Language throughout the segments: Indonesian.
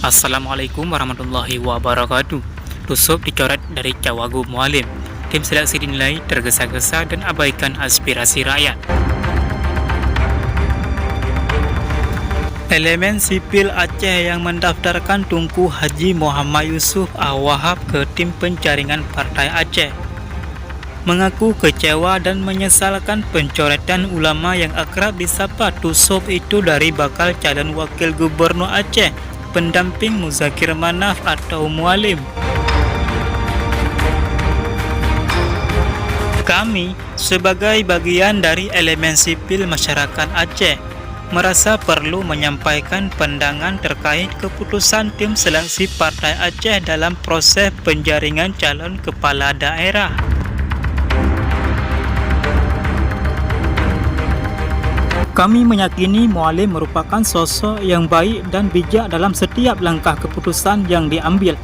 Assalamualaikum warahmatullahi wabarakatuh. Tusuk dicoret dari Cawagup Mualim. Tim seleksi dinilai tergesa-gesa dan abaikan aspirasi rakyat. Elemen sipil Aceh yang mendaftarkan Tunku Haji Muhammad Yusuf Awahab ke tim penjaringan Partai Aceh mengaku kecewa dan menyesalkan pencoretan ulama yang akrab disapa Tusuk itu dari bakal calon wakil gubernur Aceh pendamping Muzakir Manaf atau Mualim. Kami sebagai bagian dari elemen sipil masyarakat Aceh merasa perlu menyampaikan pandangan terkait keputusan tim seleksi Partai Aceh dalam proses penjaringan calon kepala daerah. Kami meyakini Mualim merupakan sosok yang baik dan bijak dalam setiap langkah keputusan yang diambil.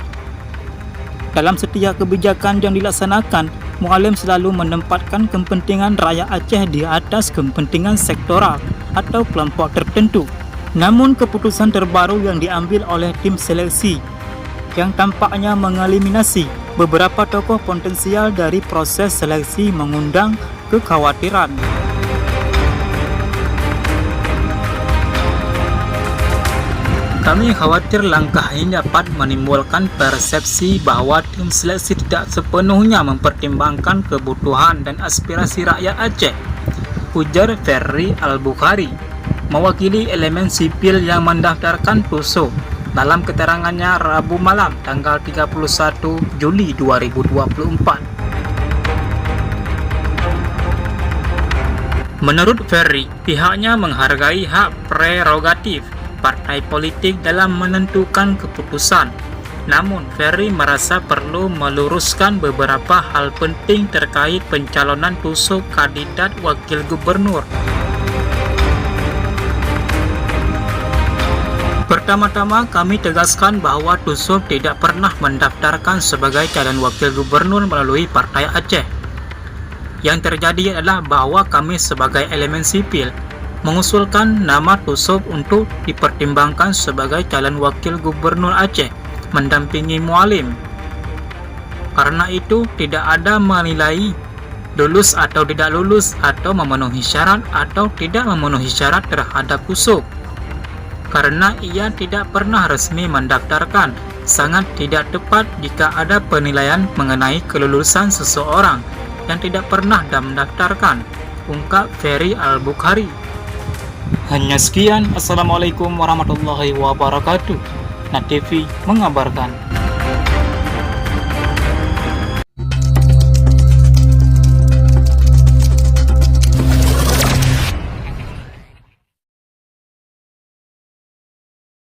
Dalam setiap kebijakan yang dilaksanakan, Mualim selalu menempatkan kepentingan rakyat Aceh di atas kepentingan sektoral atau kelompok tertentu. Namun keputusan terbaru yang diambil oleh tim seleksi yang tampaknya mengeliminasi beberapa tokoh potensial dari proses seleksi mengundang kekhawatiran. Kami khawatir langkah ini dapat menimbulkan persepsi bahwa tim seleksi tidak sepenuhnya mempertimbangkan kebutuhan dan aspirasi rakyat Aceh, ujar Ferry Al-Bukhari, mewakili elemen sipil yang mendaftarkan Tusuk dalam keterangannya Rabu malam tanggal 31 Juli 2024. Menurut Ferry, pihaknya menghargai hak prerogatif partai politik dalam menentukan keputusan. Namun, Ferry merasa perlu meluruskan beberapa hal penting terkait pencalonan Tusuk kandidat wakil gubernur. Pertama-tama, kami tegaskan bahwa Tusuk tidak pernah mendaftarkan sebagai calon wakil gubernur melalui Partai Aceh. Yang terjadi adalah bahwa kami sebagai elemen sipil mengusulkan nama Tusuk untuk dipertimbangkan sebagai calon wakil gubernur Aceh mendampingi Mualim. Karena itu tidak ada menilai lulus atau tidak lulus atau memenuhi syarat atau tidak memenuhi syarat terhadap Tusuk. Karena ia tidak pernah resmi mendaftarkan, sangat tidak tepat jika ada penilaian mengenai kelulusan seseorang yang tidak pernah mendaftarkan, ungkap Ferry Al-Bukhari. Hanya sekian. Assalamualaikum warahmatullahi wabarakatuh. NAT TV mengabarkan.